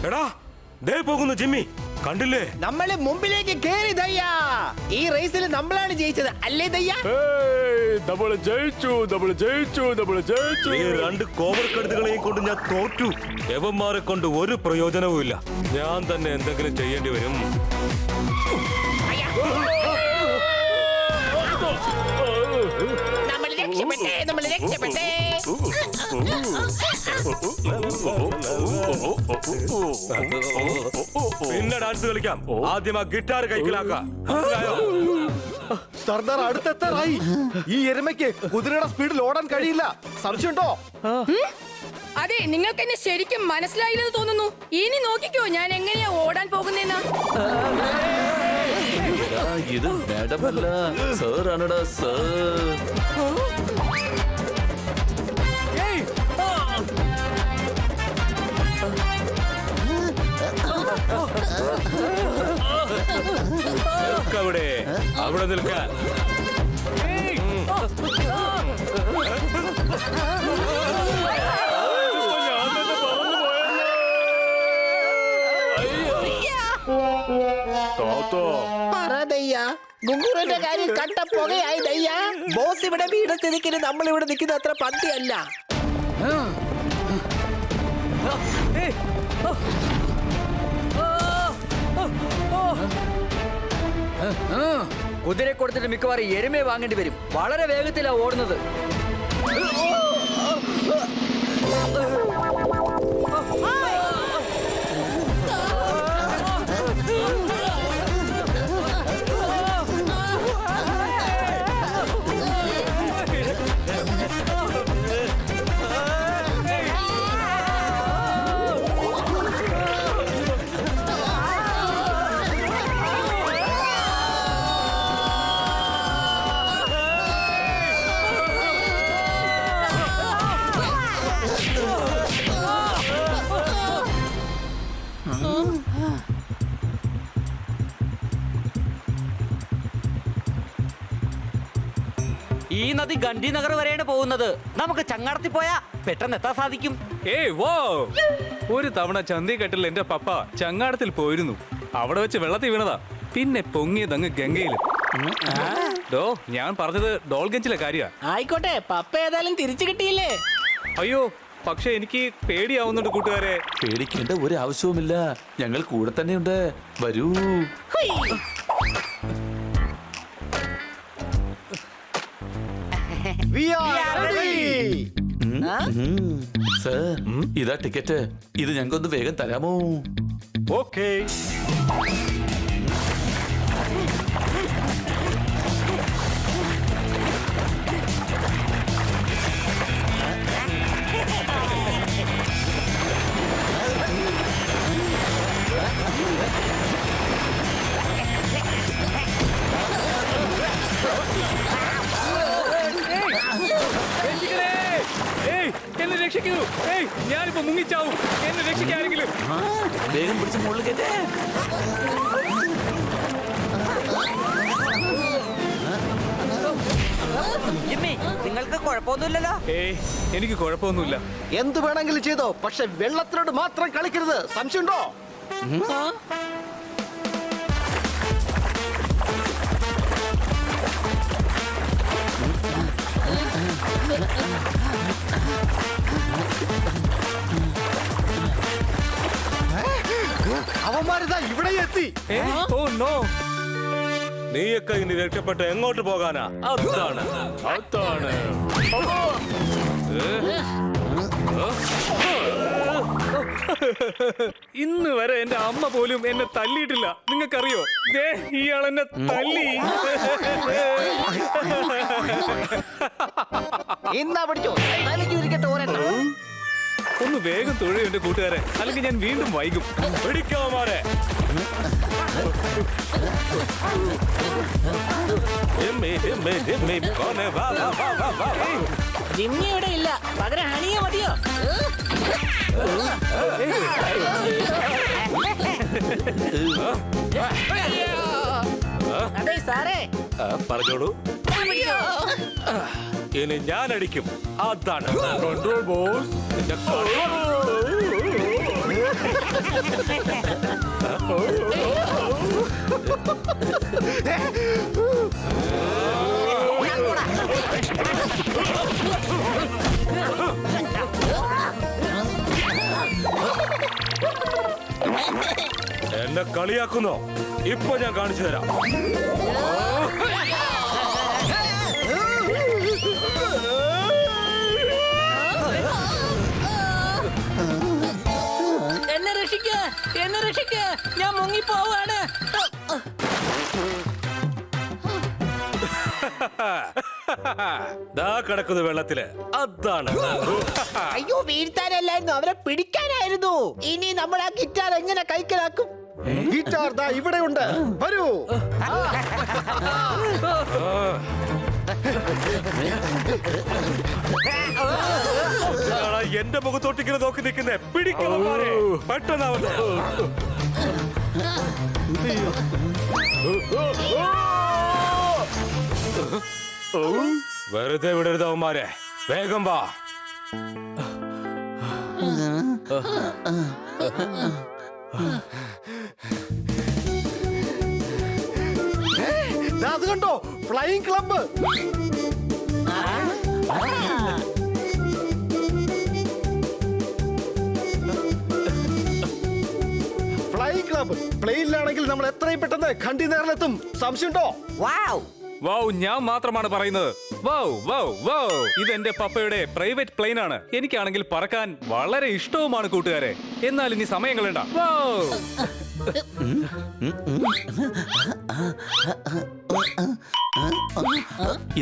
എടാ, ദേ പോകുന്നു ജിമ്മി. കണ്ടില്ലേ? നമ്മള് മുമ്പിലേക്ക് കേറി ദയ്യ. ഈ റേസിൽ നമ്മളാണ് ജയിച്ചത് അല്ലേ ദയ്യ? നമ്മള് ജയിച്ചു. ഈ രണ്ട് കോവർ കഴുതുകളെയും കൊണ്ട് ഞാൻ തോറ്റു. യവന്മാരെ കൊണ്ട് ഒരു പ്രയോജനവും ഇല്ല. ഞാൻ തന്നെ എന്തെങ്കിലും ചെയ്യേണ്ടി വരും. നമ്മൾ രക്ഷപ്പെട്ടേ. പിന്നെ ഡാൻസ് കളിക്കാം. ആദ്യം ആ ഗിറ്റാർ കൈക്കലാക്കാം. സർദാർ അടുത്തെത്താറായി. ഈ എരുമയ്ക്ക് കുതിരയുടെ സ്പീഡിൽ ഓടാൻ കഴിയില്ല. സംശയമുണ്ടോ? അതെ, നിങ്ങൾക്ക് എന്നെ ശരിക്കും മനസ്സിലായില്ലെന്ന് തോന്നുന്നു. ഇനി നോക്കിക്കോ ഞാൻ എങ്ങനെയാ ഓടാൻ പോകുന്നേന്ന്. ഇത് മാഡമല്ല, സാർ ആണടാ സാർ. അവിടെ അവിടെ നിൽക്കാൻ. ഗുങ്കുറിന്റെ കാര്യം കണ്ട പുകയായി ദയ്യ. ബോസ് ഇവിടെ വീണ സ്ഥിതിക്ക് നമ്മൾ ഇവിടെ നിൽക്കുന്ന അത്ര പന്തിയല്ല. കുതിരെ കൊടുത്തിട്ട് മിക്കവാറും എരുമയെ വാങ്ങേണ്ടി വരും. വളരെ വേഗത്തിലാ ഓടുന്നത്. ഈ നദി ഗണ്ഡിനഗർ വരെയാണ് പോകുന്നത്. നമുക്ക് ചങ്ങാടത്തിൽ പോയാ പെട്ടെന്ന് എത്താൻ സാധിക്കും. ഏയ് വോ, ഒരു തവണ ചന്തിക്കെട്ടിൽ എന്റെ പപ്പ ചങ്ങാടത്തിൽ പോയിരുന്നു. അവിടെ വെച്ച് വെള്ളത്തിൽ വീണതാ. പിന്നെ പൊങ്ങിയതങ്ങ് ഗംഗയിലും. ഞാൻ പറഞ്ഞത് ഡോൾഗഞ്ചിലെ കാര്യ. ആയിക്കോട്ടെ, പപ്പ ഏതായാലും തിരിച്ചു കിട്ടിയില്ലേ? അയ്യോ, പക്ഷെ എനിക്ക് പേടിയാവുന്നുണ്ട് കൂട്ടുകാരെ. പേടിക്കേണ്ട ഒരു ആവശ്യവുമില്ല, ഞങ്ങൾ കൂടെ തന്നെയുണ്ട്. വരൂ. സാർ, ഇതാ ടിക്കറ്റ്. ഇത് ഞങ്ങൾക്കൊന്ന് വേഗം തരാമോ? ഓക്കേ. എന്നെ രക്ഷിക്കൂ. ഞാനിപ്പോ മുങ്ങിച്ചാവും. എന്നെ രക്ഷിക്കാരെങ്കിലും. വേഗം പിടിച്ച് മുകളിൽ കേട്ടേ. നിങ്ങൾക്ക് കുഴപ്പമൊന്നുമില്ലല്ലോ? എനിക്ക് കുഴപ്പമൊന്നുമില്ല. എന്ത് വേണമെങ്കിലും ചെയ്തോ, പക്ഷെ വെള്ളത്തിലോട് മാത്രം കളിക്കരുത്. സംശയമുണ്ടോ? അവന്മാരിതാ ഇവിടെ എത്തി. നീയൊക്കെ ഇനി രക്ഷപ്പെട്ട് എങ്ങോട്ട് പോകാനാ? അതാണ് അതാണ്. ഇന്ന് വരെ എന്റെ അമ്മ പോലും എന്നെ തല്ലിയിട്ടില്ല. നിങ്ങൾക്കറിയോ? ഇയാൾ എന്നെ തല്ലി. എന്നാ പിടിച്ചോ, തലയ്ക്ക് ഇരിക്കട്ടെ ഒരെണ്ണം. ഒന്ന് വേഗം തൊഴിൽ എന്റെ കൂട്ടുകാരെ, അല്ലെങ്കിൽ ഞാൻ വീണ്ടും വൈകും. പിടിക്കാമാരെ. ജിമ്മി ഇവിടെ ഇല്ല, പകരം ഹണിയെ മതിയോ? അതെ സാറേ, പറഞ്ഞോളൂ. ഇനി ഞാൻ അടിക്കും. അതാണ് കൺട്രോൾ ബോസ്. എന്നെ കളിയാക്കുന്നോ? ഇപ്പൊ ഞാൻ കാണിച്ചു തരാം. രക്ഷിക്ക്, എന്നെ രക്ഷിക്ക്, ഞാൻ മുങ്ങിപ്പോവാണ്. ദാ കിടക്കുന്നു വെള്ളത്തില്. അതാണ്. അയ്യോ വീഴ്ത്താനല്ലായിരുന്നു, അവരെ പിടിക്കാനായിരുന്നു. ഇനി നമ്മൾ ആ ഗിറ്റാർ എങ്ങനെ കൈക്കലാക്കും? ഗിറ്റാർ ദാ ഇവിടെ ഉണ്ട്, വരൂ. ഇയാളാ എന്റെ മുഖത്തോട്ടിങ്ങനെ നോക്കി നിൽക്കുന്നേ. പിടിക്കവന്മാരെ, പെട്ടെന്നാവട്ടെ. വെറുതെ വിടരുത് അവന്മാരെ, വേഗം വാ. ദാ അത് കണ്ടോ, ഫ്ലൈയിങ് ക്ലബ്ബ്. ഫ്ലൈയിങ് ക്ലബ്ബ് പ്ലെയിനിലാണെങ്കിൽ നമ്മൾ എത്രയും പെട്ടെന്ന് ഖണ്ഡി നഗറിലെത്തും. സംശയമുണ്ടോ? വൗ, ഞാൻ മാത്രമാണ് പറയുന്നത്. വൗ വൗ വൗ, ഇത് എന്റെ പപ്പയുടെ പ്രൈവറ്റ് പ്ലെയിൻ ആണ്. എനിക്കാണെങ്കിൽ പറക്കാൻ വളരെ ഇഷ്ടവുമാണ് കൂട്ടുകാരെ. എന്നാൽ ഇനി സമയം കളയണ്ട. വൗ.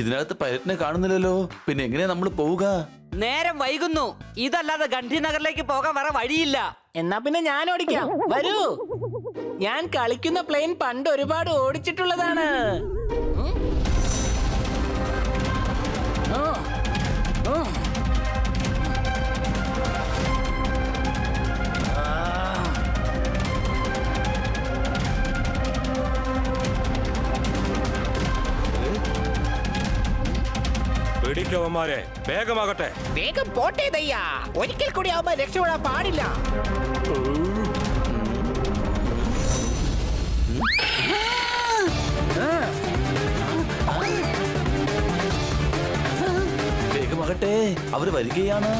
ഇതിനകത്ത് പൈലറ്റിനെ കാണുന്നില്ലല്ലോ, പിന്നെ എങ്ങനെയാ നമ്മൾ പോവുക? നേരം വൈകുന്നു. ഇതല്ലാതെ ഗാന്ധിനഗറിലേക്ക് പോകാൻ വേറെ വഴിയില്ല. എന്നാ പിന്നെ ഞാൻ ഓടിക്കാം, വരൂ. ഞാൻ കളിക്കുന്ന പ്ലെയിൻ പണ്ട് ഒരുപാട് ഓടിച്ചിട്ടുള്ളതാണ്. പിടിക്കവന്മാരെ, വേഗമാകട്ടെ. വേഗം പോട്ടെ ദയ്യ, ഒരിക്കൽ കൂടി ആവുമ്പോ രക്ഷപ്പെടാൻ പാടില്ല. വേഗമാകട്ടെ, അവര് വരികയാണ്.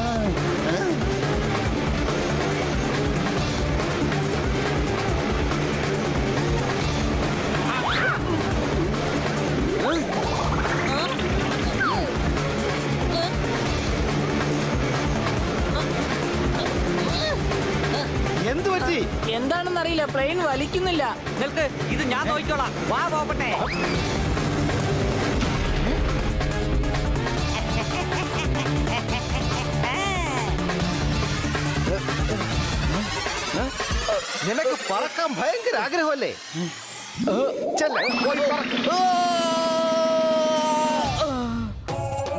എന്ത് പറ്റി? എന്താണെന്നറിയില്ല, പ്ലെയിൻ വലിക്കുന്നില്ല. നിൽക്ക്, ഇത് ഞാൻ നോക്കിക്കോളാം. വാ പോകട്ടെ. നിനക്ക് പറക്കാൻ ഭയങ്കര ആഗ്രഹമല്ലേ? ചെല്ല്, പോയി പറക്ക്.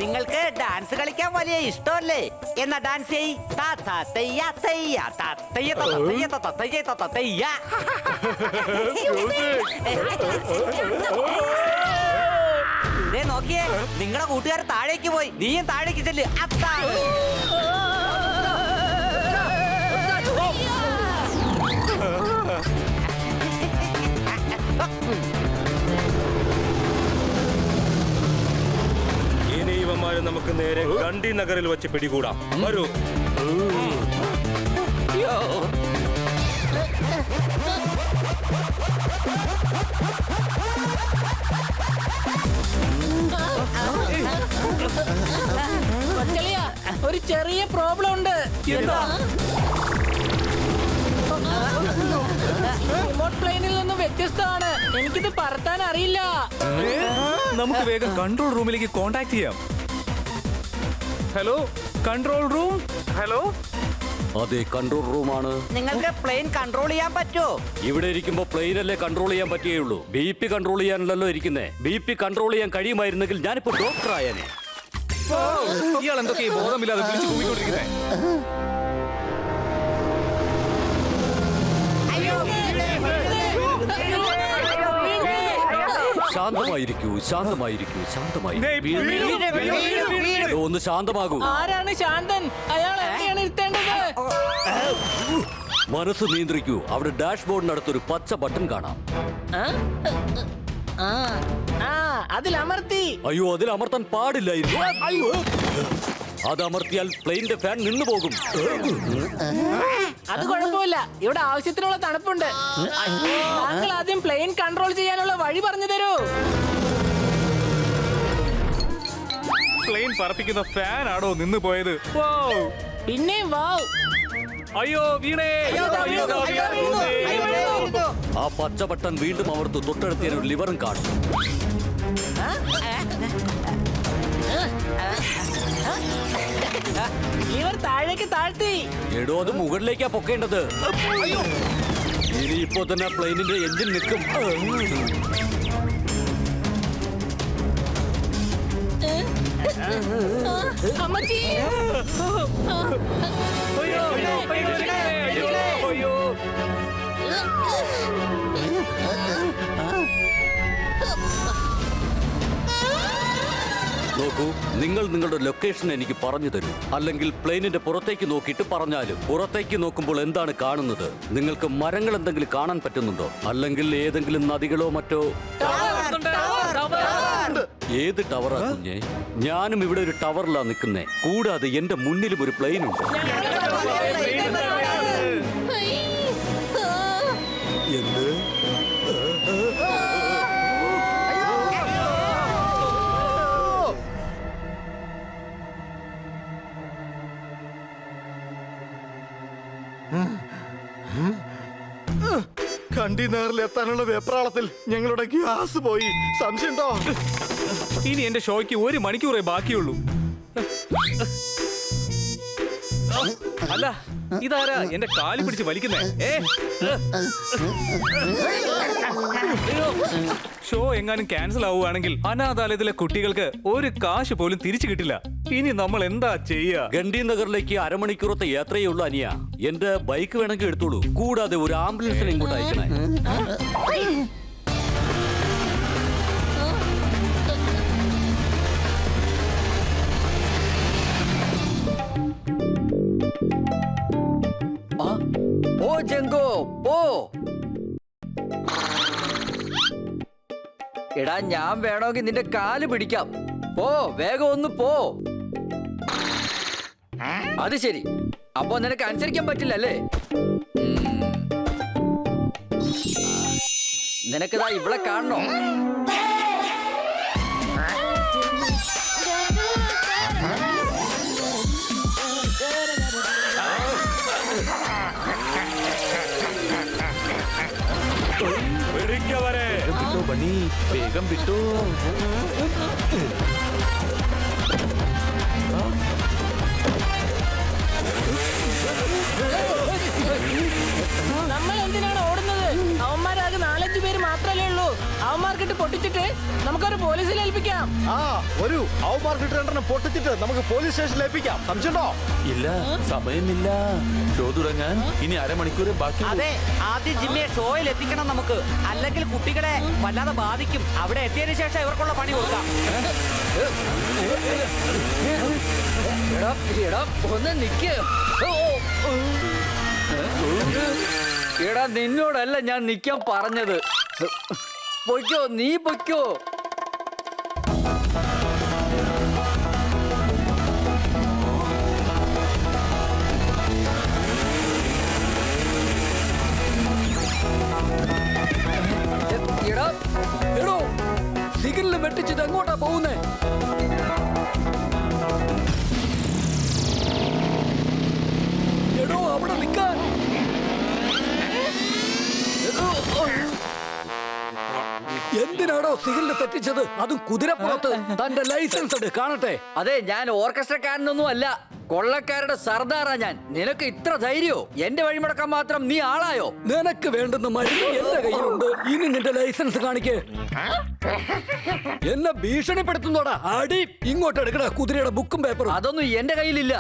നിങ്ങൾക്ക് ഡാൻസ് കളിക്കാൻ വലിയ ഇഷ്ടമല്ലേ? എന്നാ ഡാൻസ് ചെയ്യ്. താ താ തെയ്യ തെയ്യ താ തെയ്യ താ താ തെയ്യ താ താ തെയ്യ താ താ തെയ്യ. ദേ നോക്കിയേ, നിങ്ങളുടെ കൂട്ടുകാരൻ താഴേക്ക് പോയി. നീയും താഴേക്ക് ചെല്ല്. അതാണ്. ഇനി ഇവന്മാരെ നമുക്ക് നേരെ ഖണ്ഡി നഗറിൽ വെച്ച് പിടികൂടാം. വരൂ. കൊച്ചളിയ, ഒരു ചെറിയ പ്രോബ്ലം ഉണ്ട്. റിമോട്ട് പ്ലെയിനിൽ നിന്നും വ്യത്യസ്തമാണ്. എനിക്കിത് പറത്താൻ അറിയില്ല. നമുക്ക് വേഗം കൺട്രോൾ റൂമിലേക്ക് കോണ്ടാക്ട് ചെയ്യാം. Hello control room. ഹലോ, അതെ, കൺട്രോൾ റൂമാണ്. നിങ്ങൾക്ക് പ്ലെയിൻ കൺട്രോൾ ചെയ്യാൻ പറ്റുമോ? ഇവിടെ ഇരിക്കുമ്പോ പ്ലെയിൻ അല്ലേ കൺട്രോൾ ചെയ്യാൻ പറ്റുകയുള്ളൂ. BP കൺട്രോൾ ചെയ്യാനല്ലോ ഇരിക്കുന്നേ. BP കൺട്രോൾ ചെയ്യാൻ കഴിയുമായിരുന്നെങ്കിൽ ഞാനിപ്പോ ഡോക്ടർ ആയേനെ. ഇയാൾ എന്തൊക്കെ ബോധമില്ലാതെ വിളിച്ചു കൂവിക്കൊണ്ടിരിക്കുന്നേ. ശാന്തമായിരിക്കൂ, ശാന്തമായിരിക്കൂ, ശാന്തമായിരിക്കൂ. ഒന്ന് ശാന്തമാകൂ. ആരാണ് ശാന്തൻ? അയാൾ എവിടെയാണ് ഇരുത്തേണ്ടത്? മനസ്സ് നിയന്ത്രിക്കൂ. അവിടെ ഡാഷ്ബോർഡിനടുത്തൊരു പച്ച ബട്ടൺ കാണാം. അതിൽ അമർത്തി. അയ്യോ, അതിൽ അമർത്താൻ പാടില്ലായിരുന്നു. അത് അമർത്തിയാൽ പ്ലെയിനിന്റെ ഫാൻ നിന്നു പോകും. അത് കുഴപ്പമില്ല, ഇവിടെ ആവശ്യത്തിനുള്ള തണുപ്പുണ്ട്. താങ്കൾ ആദ്യം പ്ലെയിൻ കൺട്രോൾ ചെയ്യാനുള്ള വഴി പറഞ്ഞു തരൂ. പ്ലെയിൻ പറപ്പിക്കുന്ന ഫാൻ ആണോ നിന്ന് പോയത്? പിന്നെ വാവ്, അയ്യോ വീണേ. ആ പച്ച ബട്ടൺ വീണ്ടും അമർത്തു. തൊട്ടടുത്ത് ഒരു ലിവറും കാണും. ലിവർ താഴേക്ക് താഴ്ത്തി. എടോ അത് മുകളിലേക്കാ പൊക്കേണ്ടത്. ഇനി ഇപ്പോ തന്നെ പ്ലെയിനിന്റെ എഞ്ചിൻ നിൽക്കും. അമ്മച്ചി നോക്കൂ, നിങ്ങൾ നിങ്ങളുടെ ലൊക്കേഷൻ എനിക്ക് പറഞ്ഞു തരൂ. അല്ലെങ്കിൽ പ്ലെയിനിന്റെ പുറത്തേക്ക് നോക്കിയിട്ട് പറഞ്ഞാലും. പുറത്തേക്ക് നോക്കുമ്പോൾ എന്താണ് കാണുന്നത്? നിങ്ങൾക്ക് മരങ്ങൾ എന്തെങ്കിലും കാണാൻ പറ്റുന്നുണ്ടോ? അല്ലെങ്കിൽ ഏതെങ്കിലും നദികളോ മറ്റോ? ഏത് ടവറാ കുഞ്ഞേ? ഞാനും ഇവിടെ ഒരു ടവറിലാ നിൽക്കുന്നേ. കൂടാതെ എന്റെ മുന്നിലും ഒരു പ്ലെയിൻ ഉണ്ട്. എന്ത്? കണ്ടെയ്നറിൽ എത്താനുള്ള വെപ്രാളത്തിൽ ഞങ്ങളുടെ ഗ്യാസ് പോയി. സംശയമുണ്ടോ? ഇനി എന്റെ ഷോയ്ക്ക് 1 മണിക്കൂറേ ബാക്കിയുള്ളൂ. അല്ല ഇതാരാ എന്റെ കാലി പിടിച്ച് വലിക്കുന്നേ? ഷോ എങ്ങാനും ക്യാൻസൽ ആവുകയാണെങ്കിൽ അനാഥാലയത്തിലെ കുട്ടികൾക്ക് 1 കാശ് പോലും തിരിച്ചു കിട്ടില്ല. ഇനി നമ്മൾ എന്താ ചെയ്യാ? ഗണ്ഡി നഗറിലേക്ക് 1/2 മണിക്കൂറത്തെ യാത്രയേ ഉള്ളൂ അനിയ. എന്റെ ബൈക്ക് വേണമെങ്കിൽ എടുത്തോളൂ. കൂടാതെ ഒരു ആംബുലൻസിനെ ഇങ്ങോട്ട് അയക്കണേ. ഓ ജംഗോ പോ. എടാ ഞാൻ വേണമെങ്കിൽ നിന്റെ കാല് പിടിക്കാം. പോ, വേഗം ഒന്ന് പോ. അത് ശരി, അപ്പൊ നിനക്ക് അനുസരിക്കാൻ പറ്റില്ലല്ലേ? നിനക്കിതാ ഇവിടെ കാണണോ? വിട്ടോ ബണ്ണി, വേഗം വിട്ടോ. നമ്മൾ എന്തിനാണ് ഓടുന്നത്? അവന്മാരാകെ 4-5 പേര് മാത്രമല്ലേ ഉള്ളൂ. അവന്മാർക്കിട്ട് പൊട്ടിച്ചിട്ട് നമുക്കൊരു പോലീസിൽ ഏൽപ്പിക്കാം. ഒരു അവന്മാർക്കിട്ട് 2 പൊട്ടിച്ചിട്ട് നമുക്ക് പോലീസ് സ്റ്റേഷനിൽ ഏൽപ്പിക്കാം. സംശയമുണ്ടോ? ഇല്ല, സമയമില്ല. ഷോ തുടങ്ങാൻ ഇനി 1/2 മണിക്കൂർ ബാക്കി. അതെ, ആദ്യം ജിമ്മിയെ ഷോയിൽ എത്തിക്കണം നമുക്ക്. അല്ലെങ്കിൽ കുട്ടികളെ വല്ലാതെ ബാധിക്കും. അവിടെ എത്തിയതിനു ശേഷം ഇവർക്കുള്ള പണി കൊടുക്കാം. ഒന്ന് നിക്ക്. എടാ നിന്നോടല്ല ഞാൻ നിക്കാൻ പറഞ്ഞത്. പൊയ്ക്കോ, നീ പൊയ്ക്കോ. എടോ സിഗ്നൽ വെട്ടിച്ചിട്ട് എങ്ങോട്ടാ പോകുന്നേ? എടോ അവിടെ നിൽക്കാൻ. എന്തിനാടോ സിഗ്നൽ തെറ്റിച്ചത്? അതും കുതിരപ്പുറത്ത്. തന്റെ ലൈസൻസ് എടു കാണട്ടെ. അതെ, ഞാൻ ഓർക്കസ്ട്രക്കാരനൊന്നും അല്ല, കൊള്ളക്കാരുടെ സർദാറാ ഞാൻ. നിനക്ക് ഇത്ര ധൈര്യോ? എന്റെ വഴിമുടക്കാൻ മാത്രം നീ ആളായോ? നിനക്ക് വേണ്ടുന്ന മരുന്ന് എന്റെ കയ്യിലുണ്ട്. ഇനി നിന്റെ ലൈസൻസ് കാണിക്കേ. എന്നെ ഭീഷണിപ്പെടുത്തുന്നോടാ? അടി ഇങ്ങോട്ട് എടുക്കണ കുതിരയുടെ ബുക്കും പേപ്പറും. അതൊന്നും എന്റെ കയ്യിലില്ല.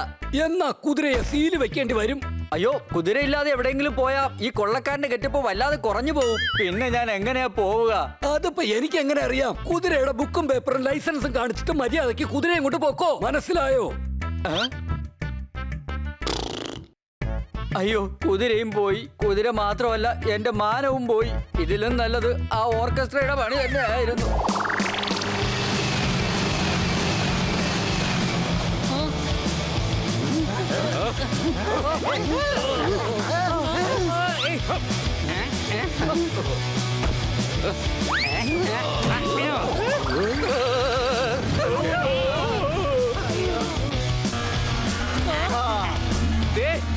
എന്നാ കുതിരയെ സീല് വെക്കേണ്ടി വരും. അയ്യോ, കുതിരയില്ലാതെ എവിടെയെങ്കിലും പോയാ ഈ കൊള്ളക്കാരന്റെ കെട്ടിപ്പോ വല്ലാതെ കുറഞ്ഞു പോകും. പിന്നെ ഞാൻ എങ്ങനെയാ പോവുക? അതിപ്പോ എനിക്ക് എങ്ങനെ അറിയാം? കുതിരയുടെ ബുക്കും പേപ്പറും ലൈസൻസും കാണിച്ചിട്ട് മര്യാദക്ക് കുതിരയും കൊണ്ട് പോക്കോ. മനസ്സിലായോ? അയ്യോ, കുതിരയും പോയി. കുതിര മാത്രമല്ല, എന്റെ മാനവും പോയി. ഇതിലും നല്ലത് ആ ഓർക്കസ്ട്രയുടെ പണി തന്നെ ആയിരുന്നു.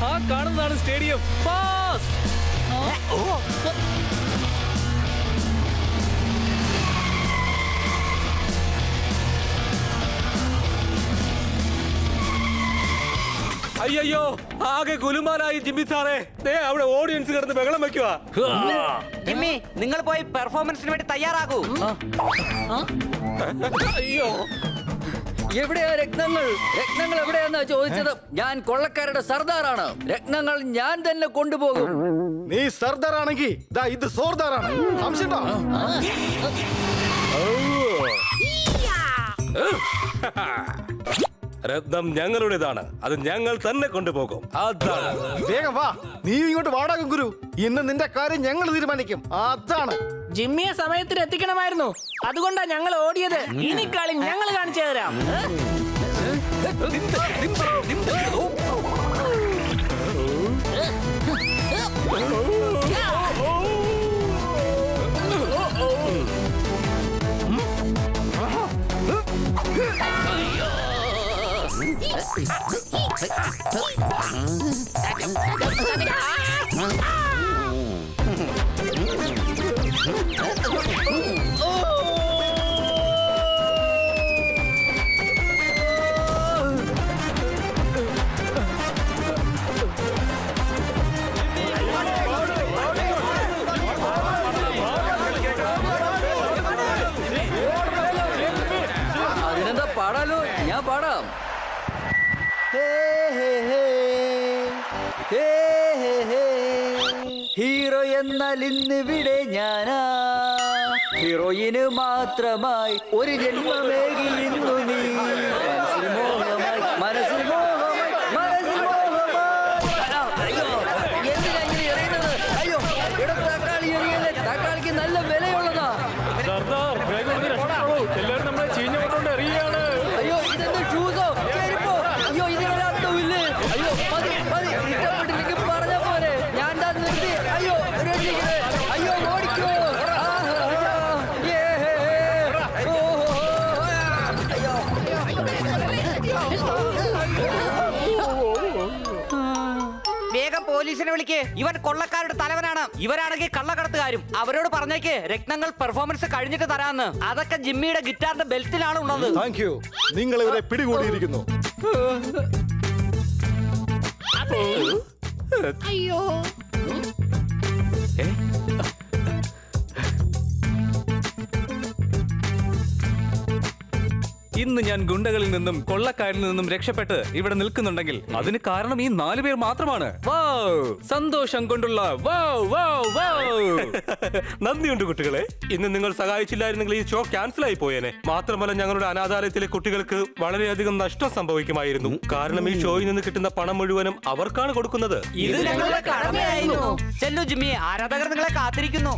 ആ കാണുന്ന ഇതാണ് സ്റ്റേഡിയം. ഫാസ്റ്റ്. അയ്യോ ആകെ കുലുമാലായി ജിമ്മി സാറേ. ദേ അവിടെ ഓഡിയൻസ് കിടന്ന് ബഹളം വെക്കുക. ജിമ്മി നിങ്ങൾ പോയി പെർഫോമൻസിന് വേണ്ടി തയ്യാറാകൂ. അയ്യോ എവിടെയാ രത്നങ്ങൾ? രത്നങ്ങൾ എവിടെയാന്നാ ചോദിച്ചത്? ഞാൻ കൊള്ളക്കാരുടെ സർദാറാണ്. രത്നങ്ങൾ ഞാൻ തന്നെ കൊണ്ടുപോകും. നീ സർദാറാണെങ്കിൽ ഇത് സോർദാറാണ്. സംശയമുണ്ടോ? രത്നം ഞങ്ങളുടേതാണ്. അത് ഞങ്ങൾ തന്നെ കൊണ്ടുപോകും. അതാണ്. വേഗം വാ, നീ ഇങ്ങോട്ട് വാടക ഗുരു. ഇന്ന് നിന്റെ കാര്യം ഞങ്ങൾ തീരുമാനിക്കും. അതാണ്. ജിമ്മിയെ സമയത്തിന് എത്തിക്കണമായിരുന്നു. അതുകൊണ്ടാ ഞങ്ങൾ ഓടിയത്. ഇനി കളി ഞങ്ങൾ കാണിച്ചു തരാം. അതിനെന്താ പാടാലോ? ഞാൻ പാടാം. ഹീറോ എന്നാൽ ഇന്നിവിടെ ഞാനാ, ഹീറോയിന് മാത്രമായി ഒരു ജന്മമേകിയിരുന്നു നീ. മനസ്സിൽ മോഹമായി, മനസ്സിൽ മോഹമായി, മനസ്സിൽ മോഹമായി. അയ്യോ എന്തിനാ ഇങ്ങനെ എറിയുന്നത്? അയ്യോ ഇവിടെ തക്കാളി എറിയല്ലേ. തക്കാളിക്ക് നല്ല വിലയുള്ളതാ. എല്ലാവരും നമ്മളെ ചീഞ്ഞോണ്ട് എറിയാണ്. അയ്യോ ഇതെന്താ ഷൂസോ ചെരുപ്പോ? അയ്യോ ഇതിനൊരു അർത്ഥമില്ലേ? അയ്യോ മതി മതി, ഇഷ്ടപ്പെട്ടില്ലെങ്കിൽ പറഞ്ഞ പോലെ ഞാൻ താൻ നിർത്തി. അയ്യോ രക്ഷിക്കണേ. അയ്യോ ഓടിക്കോ. വേഗം പോലീസിനെ വിളിക്ക്. ഇവൻ കൊള്ളക്കാരുടെ തലവനാണ്. ഇവരാണെങ്കിൽ കള്ളക്കടത്തുകാരും. അവരോട് പറഞ്ഞേക്ക് രത്നങ്ങൾ പെർഫോമൻസ് കഴിഞ്ഞിട്ട് തരാന്ന്. അതൊക്കെ ജിമ്മിയുടെ ഗിറ്റാറിന്റെ ബെൽറ്റിലാണ് ഉള്ളത്. Thank you. നിങ്ങൾ ഇവരെ പിടികൂടിയിരിക്കുന്നു. അയ്യോ ഇന്ന് ഞാൻ ഗുണ്ടകളിൽ നിന്നും കൊള്ളക്കാരിൽ നിന്നും രക്ഷപ്പെട്ട് ഇവിടെ നിൽക്കുന്നുണ്ടെങ്കിൽ അതിന് കാരണം ഈ 4 പേർ മാത്രമാണ്. സന്തോഷം കൊണ്ടുള്ള നന്ദിയുണ്ട് കുട്ടികളെ. ഇന്ന് നിങ്ങൾ സഹായിച്ചില്ലായിരുന്നെങ്കിൽ ഈ ഷോ ക്യാൻസൽ ആയി പോയേനെ. മാത്രമല്ല ഞങ്ങളുടെ അനാഥാലയത്തിലെ കുട്ടികൾക്ക് വളരെയധികം നഷ്ടം സംഭവിക്കുമായിരുന്നു. കാരണം ഈ ഷോയിൽ നിന്ന് കിട്ടുന്ന പണം മുഴുവനും അവർക്കാണ് കൊടുക്കുന്നത്. ഇത് ഞങ്ങളുടെ കടമയായിരുന്നു. ചെല്ലു ജിമ്മി, ആരാധകർ നിങ്ങളെ കാത്തിരിക്കുന്നു.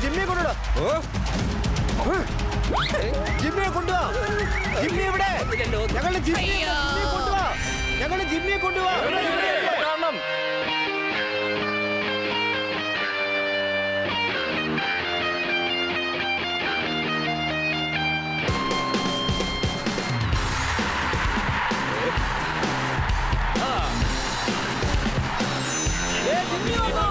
ജിമ്മിയെ കൊണ്ടുവാ. ജിമ്മിയെ കൊണ്ടുവാ. ജിമ്മി എവിടെ? ഞങ്ങളുടെ ജിമ്മിയെ കൊണ്ടുവാ. ഞങ്ങളുടെ ജിമ്മിയെ കൊണ്ടുവാ. കാരണം ജിമ്മി വന്നോ?